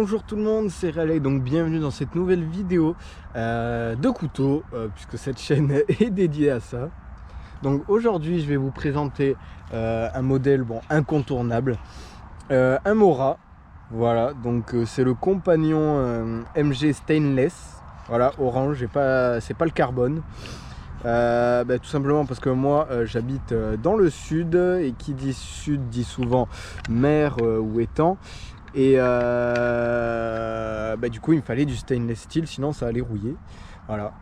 Bonjour tout le monde, c'est Raleigh, donc bienvenue dans cette nouvelle vidéo de couteaux, puisque cette chaîne est dédiée à ça. Donc aujourd'hui je vais vous présenter un modèle incontournable, un Mora. Voilà, donc c'est le compagnon MG Stainless, voilà, orange, c'est pas le carbone. Tout simplement parce que moi j'habite dans le sud, et qui dit sud dit souvent mer ou étang. Et du coup il me fallait du stainless steel, sinon ça allait rouiller. Voilà.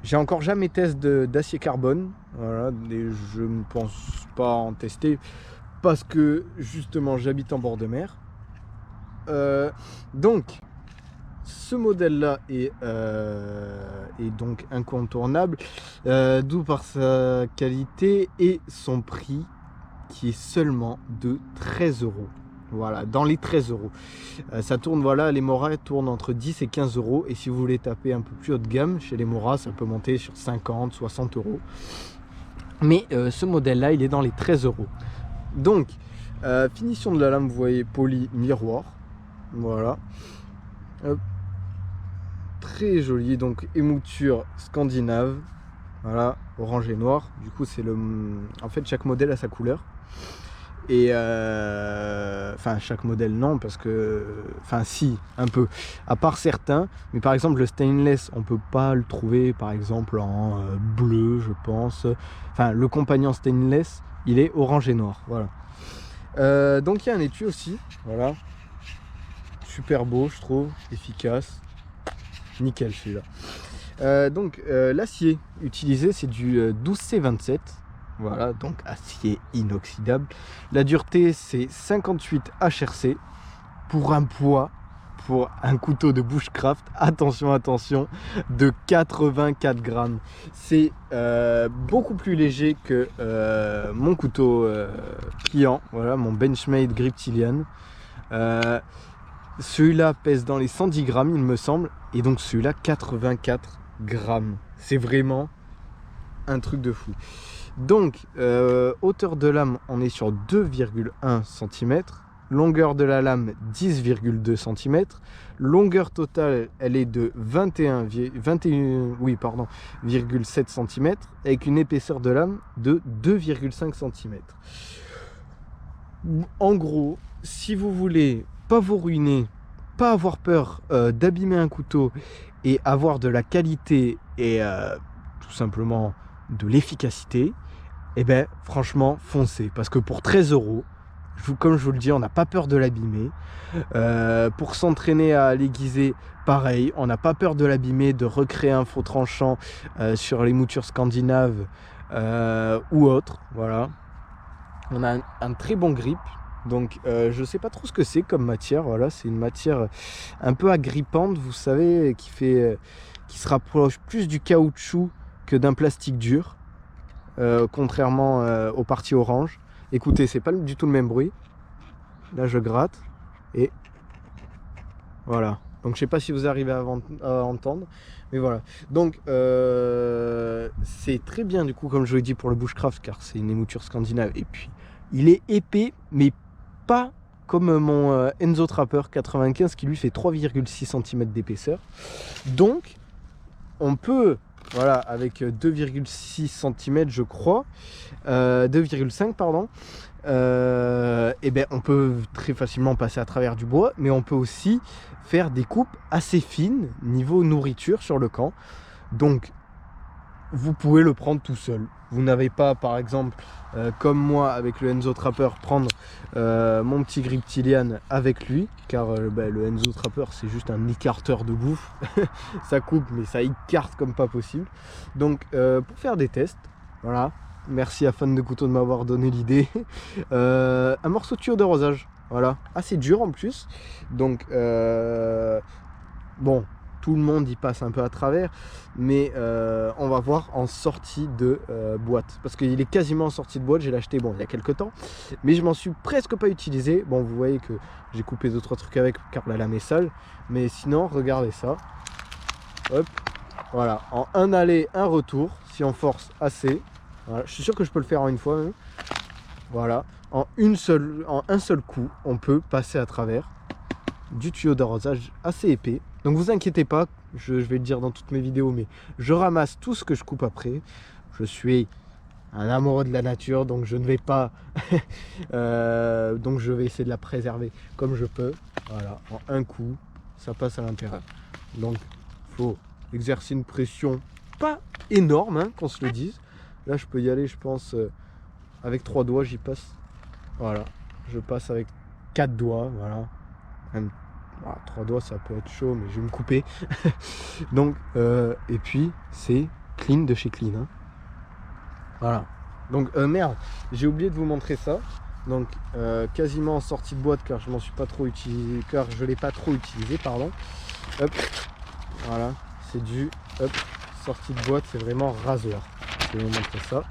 J'ai encore jamais testé d'acier carbone. Voilà, et je ne pense pas en tester parce que justement j'habite en bord de mer. Donc ce modèle là est donc incontournable, d'où par sa qualité et son prix qui est seulement de 13 euros. Voilà, dans les 13 euros. Ça tourne, voilà, les Mora tournent entre 10 et 15 euros. Et si vous voulez taper un peu plus haut de gamme, chez les Mora, ça peut monter sur 50, 60 euros. Mais ce modèle-là, il est dans les 13 euros. Donc, finition de la lame, vous voyez, poli miroir. Voilà. Hop. Très joli, donc émouture scandinave. Voilà, orange et noir. Du coup, c'est le... En fait, chaque modèle a sa couleur. Et enfin chaque modèle non, parce que enfin si un peu, à part certains, mais par exemple le stainless on peut pas le trouver par exemple en bleu, je pense. Enfin le compagnon stainless il est orange et noir, voilà. Donc il y a un étui aussi, voilà, super beau je trouve, efficace, nickel celui-là. L'acier utilisé c'est du 12C27. Voilà, donc acier inoxydable. La dureté c'est 58 HRC pour un poids, pour un couteau de bushcraft, attention, de 84 grammes. C'est beaucoup plus léger que mon couteau pliant, voilà, mon Benchmade Griptilian. Celui-là pèse dans les 110 grammes il me semble, et donc celui-là 84 grammes. C'est vraiment un truc de fou. Donc hauteur de lame on est sur 2,1 cm, longueur de la lame 10,2 cm, longueur totale elle est de 21,7 cm avec une épaisseur de lame de 2,5 cm. En gros, si vous voulez pas vous ruiner, pas avoir peur d'abîmer un couteau et avoir de la qualité et tout simplement de l'efficacité, et ben franchement foncez, parce que pour 13 euros, comme je vous le dis, on n'a pas peur de l'abîmer. Pour s'entraîner à l'aiguiser, pareil, on n'a pas peur de l'abîmer, de recréer un faux tranchant sur les moutures scandinaves ou autres. Voilà, on a un très bon grip. Donc je sais pas trop ce que c'est comme matière. Voilà, c'est une matière un peu agrippante, vous savez, qui se rapproche plus du caoutchouc que d'un plastique dur, contrairement aux parties orange. Écoutez, c'est pas du tout le même bruit. Là je gratte et voilà, donc je sais pas si vous arrivez à entendre, mais voilà. Donc c'est très bien du coup, comme je l'ai dit, pour le bushcraft, car c'est une émouture scandinave, et puis il est épais, mais pas comme mon Enzo Trapper 95 qui lui fait 3,6 cm d'épaisseur. Donc on peut, voilà, avec 2,6 cm je crois, 2,5 pardon, on peut très facilement passer à travers du bois, mais on peut aussi faire des coupes assez fines niveau nourriture sur le camp. Donc vous pouvez le prendre tout seul. Vous n'avez pas, par exemple, comme moi avec le Enzo Trapper, prendre mon petit Griptilian avec lui, car le Enzo Trapper c'est juste un écarteur de bouffe. Ça coupe, mais ça écarte comme pas possible. Donc pour faire des tests, voilà, merci à Fan de Couteau de m'avoir donné l'idée. Un morceau de tuyau de rosage, voilà, assez dur en plus. Donc bon, tout le monde y passe un peu à travers, mais on va voir en sortie de boîte, parce qu'il est quasiment en sortie de boîte. J'ai l'acheté il y a quelques temps, mais je m'en suis presque pas utilisé. Bon, vous voyez que j'ai coupé 2-3 trucs avec, car la lame est sale, mais sinon regardez ça, hop, voilà, en un aller un retour, si on force assez, voilà, je suis sûr que je peux le faire en une fois même. Voilà, en un seul coup on peut passer à travers. du tuyau d'arrosage assez épais. Donc vous inquiétez pas, je vais le dire dans toutes mes vidéos, mais je ramasse tout ce que je coupe après. Je suis un amoureux de la nature, donc je ne vais pas donc je vais essayer de la préserver comme je peux. Voilà, en un coup ça passe à l'intérieur. Donc il faut exercer une pression pas énorme, hein, qu'on se le dise. Là je peux y aller, je pense, avec 3 doigts j'y passe. Voilà, je passe avec 4 doigts, voilà. Même, 3 doigts ça peut être chaud, mais je vais me couper. Donc et puis c'est Clean de chez Clean, hein. Voilà. Donc merde, j'ai oublié de vous montrer ça. Donc quasiment en sortie de boîte, car je m'en suis pas trop utilisé, car je l'ai pas trop utilisé, pardon. Hop, voilà, c'est du sortie de boîte, c'est vraiment rasoir. Je vais vous montrer ça.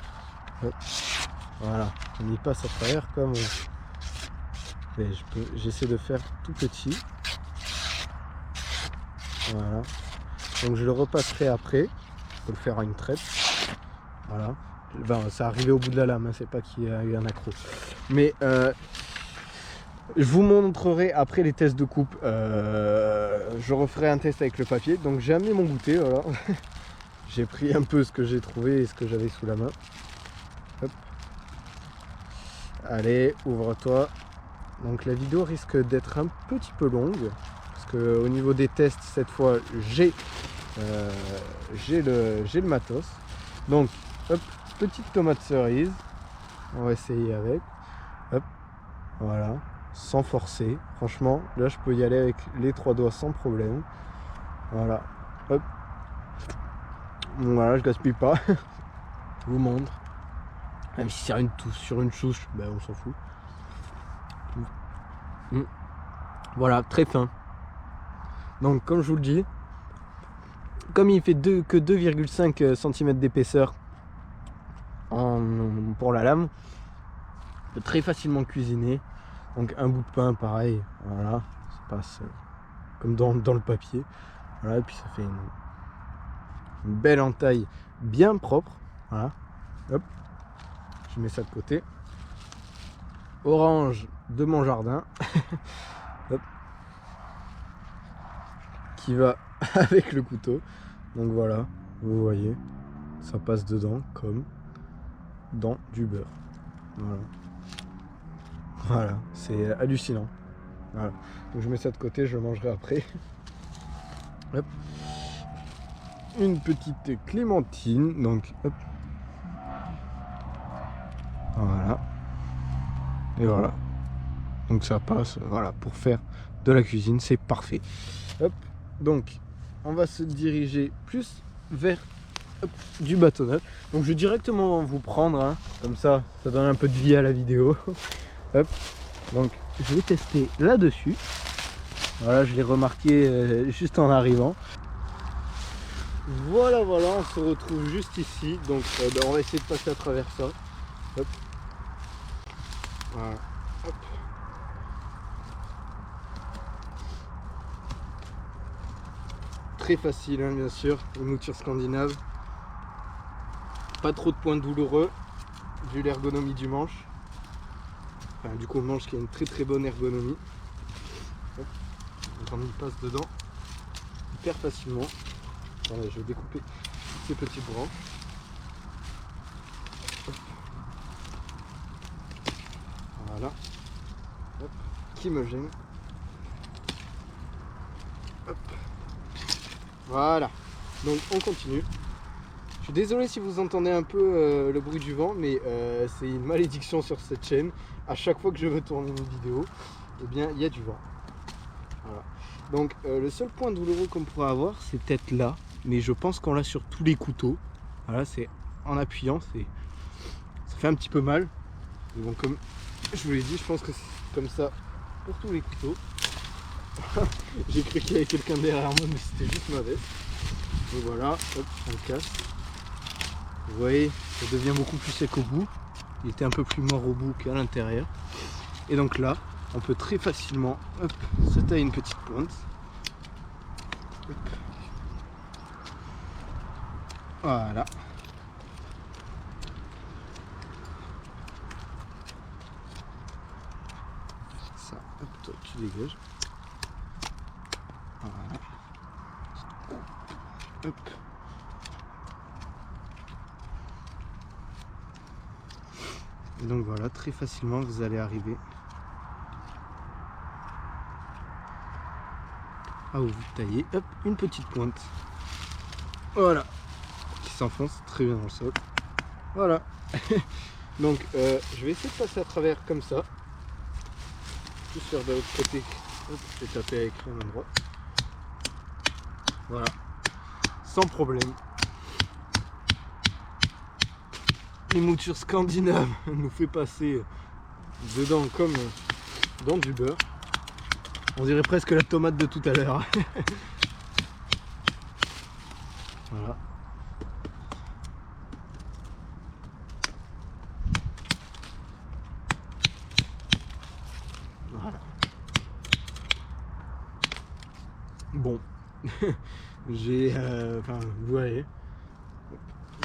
Hop. Voilà, on y passe à travers comme j'essaie de faire tout petit. Voilà. Donc je le repasserai après. Je peux le faire à une traite. Voilà. Ben, ça arrivé au bout de la lame, hein, c'est pas qu'il y a eu un accro. Mais je vous montrerai après les tests de coupe. Je referai un test avec le papier. Donc j'ai amené mon goûter, voilà. J'ai pris un peu ce que j'ai trouvé et ce que j'avais sous la main. Hop. Allez, ouvre-toi. Donc la vidéo risque d'être un petit peu longue. Parce que au niveau des tests, cette fois, j'ai le matos. Donc, hop, petite tomate cerise. On va essayer avec. Hop, voilà. Sans forcer. Franchement, là, je peux y aller avec les 3 doigts sans problème. Voilà. Hop. Voilà, je gaspille pas. Je vous montre. Même si c'est sur une souche, ben on s'en fout. Voilà, très fin. Donc, comme je vous le dis, comme il fait que 2,5 cm d'épaisseur pour la lame, on peut très facilement cuisiner. Donc un bout de pain, pareil, voilà, ça passe comme dans le papier. Voilà, et puis ça fait une belle entaille bien propre. Voilà, hop, je mets ça de côté. Orange de mon jardin. Hop. Qui va avec le couteau. Donc voilà, vous voyez, ça passe dedans comme dans du beurre. Voilà. Voilà, c'est hallucinant. Voilà. Donc je mets ça de côté, je le mangerai après. Hop. Une petite clémentine, donc hop. Voilà. Et voilà. Donc ça passe, voilà, pour faire de la cuisine, c'est parfait. Hop. Donc on va se diriger plus vers du bâtonnage. Donc je vais directement vous prendre, hein, comme ça donne un peu de vie à la vidéo. Hop. Donc je vais tester là-dessus. Voilà, je l'ai remarqué juste en arrivant. Voilà, on se retrouve juste ici. Donc on va essayer de passer à travers ça. Hop. Voilà. Hop. Très facile, hein, bien sûr, une mouture scandinave. Pas trop de points douloureux, vu l'ergonomie du manche. Enfin, du coup, le manche qui a une très bonne ergonomie. Hop. Donc on y passe dedans hyper facilement. Attendez, je vais découper ces petits branches. Hop. Voilà. Hop. Qui me gêne. Hop. Voilà. Donc on continue. Je suis désolé si vous entendez un peu le bruit du vent, mais c'est une malédiction sur cette chaîne. À chaque fois que je veux tourner une vidéo, eh bien il y a du vent. Voilà. Donc le seul point douloureux qu'on pourrait avoir, c'est peut-être là, mais je pense qu'on l'a sur tous les couteaux. Voilà, c'est en appuyant, ça fait un petit peu mal. Mais bon, comme je vous l'ai dit, je pense que c'est comme ça pour tous les couteaux. J'ai cru qu'il y avait quelqu'un derrière moi, mais c'était juste ma veste. Donc voilà, hop, on le casse. Vous voyez, ça devient beaucoup plus sec au bout. Il était un peu plus mort au bout qu'à l'intérieur. Et donc là, on peut très facilement se tailler une petite pointe. Hop. Voilà. Ça, hop, toi tu dégages. Hop. Et donc voilà, très facilement vous allez arriver à où vous taillez, hop, une petite pointe. Voilà, qui s'enfonce très bien dans le sol. Voilà. Donc je vais essayer de passer à travers comme ça. Juste faire de l'autre côté. Hop, je vais taper avec la main droite. Voilà. Sans problème. Les moutures scandinaves nous fait passer dedans comme dans du beurre. On dirait presque la tomate de tout à l'heure. Voilà. Voilà. Bon. J'ai... enfin, vous voyez.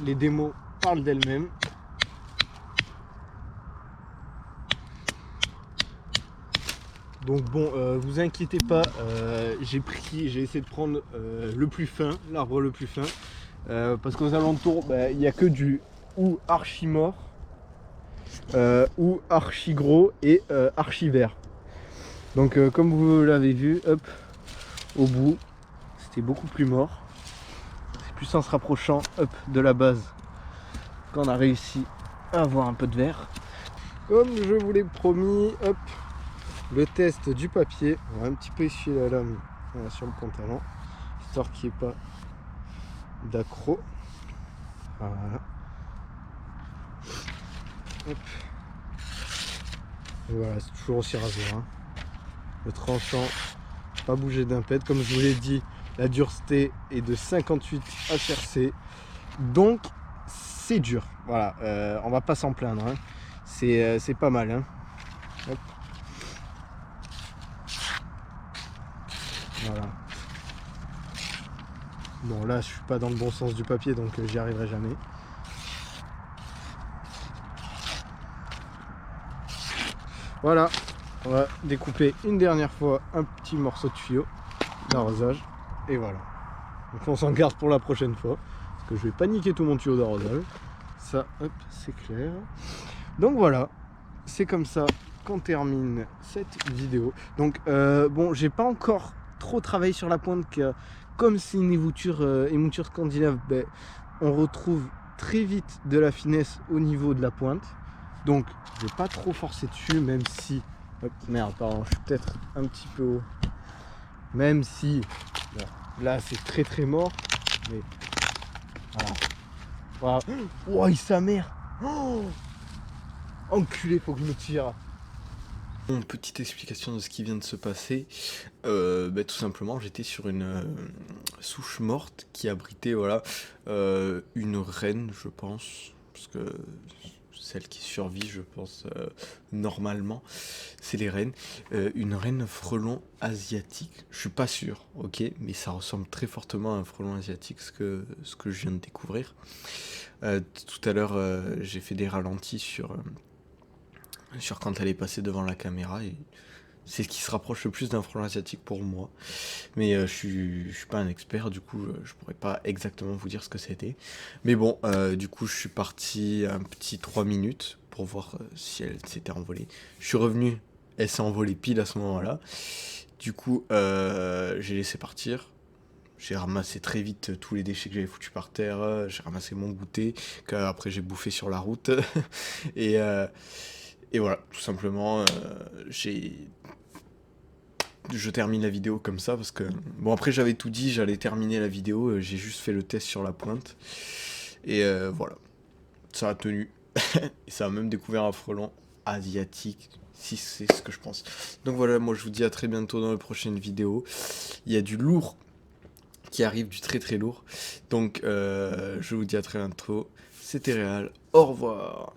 Les démos parlent d'elles-mêmes. Donc bon, vous inquiétez pas, j'ai essayé de prendre le plus fin, l'arbre le plus fin, parce qu'aux alentours, il n'y a que du ou archi mort, ou archi gros et archi vert. Donc comme vous l'avez vu, hop, au bout, c'était beaucoup plus mort. C'est plus en se rapprochant, hop, de la base qu'on a réussi à avoir un peu de vert. Comme je vous l'ai promis, hop, le test du papier. On va un petit peu essuyer la lame sur le pantalon, histoire qu'il n'y ait pas d'accro. Voilà. Hop. Et voilà, c'est toujours aussi rasoir. Hein. Le tranchant, pas bougé d'un pet. Comme je vous l'ai dit, la dureté est de 58 HRC. Donc, c'est dur. Voilà, on va pas s'en plaindre. Hein. C'est pas mal. Hein. Hop. Voilà. Bon là je suis pas dans le bon sens du papier donc j'y arriverai jamais. Voilà, on va découper une dernière fois un petit morceau de tuyau d'arrosage et voilà. Donc on s'en garde pour la prochaine fois parce que je vais pas niquer tout mon tuyau d'arrosage. Ça, hop, c'est clair. Donc voilà, c'est comme ça qu'on termine cette vidéo. Donc bon, j'ai pas encore trop travaillé sur la pointe que comme c'est une émouture scandinave, on retrouve très vite de la finesse au niveau de la pointe. Donc je vais pas trop forcer dessus, même si... Hop, merde, pardon, je suis peut-être un petit peu haut. Même si... Bon, là c'est très très mort. Mais... Voilà. Voilà. Oh, sa mère. Oh, enculé, faut que je me tire. Bon, petite explication de ce qui vient de se passer. Tout simplement, j'étais sur une souche morte qui abritait voilà, une reine, je pense. Parce que celle qui survit, je pense, normalement, c'est les reines. Une reine frelon asiatique. Je suis pas sûr, ok, mais ça ressemble très fortement à un frelon asiatique, ce que je viens de découvrir. Tout à l'heure, j'ai fait des ralentis sur quand elle est passée devant la caméra et c'est ce qui se rapproche le plus d'un frelon asiatique pour moi. Mais je suis pas un expert, du coup je pourrais pas exactement vous dire ce que c'était. Mais bon, du coup je suis parti un petit 3 minutes pour voir si elle s'était envolée. Je suis revenu, elle s'est envolée pile à ce moment-là. Du coup j'ai laissé partir. J'ai ramassé très vite tous les déchets que j'avais foutus par terre. J'ai ramassé mon goûter qu'après j'ai bouffé sur la route. Et voilà, tout simplement, je termine la vidéo comme ça parce que... Bon, après, j'avais tout dit, j'allais terminer la vidéo, j'ai juste fait le test sur la pointe. Et voilà, ça a tenu. Et ça a même découvert un frelon asiatique, si c'est ce que je pense. Donc voilà, moi je vous dis à très bientôt dans la prochaine vidéo. Il y a du lourd qui arrive, du très très lourd. Donc je vous dis à très bientôt. C'était Réal, au revoir.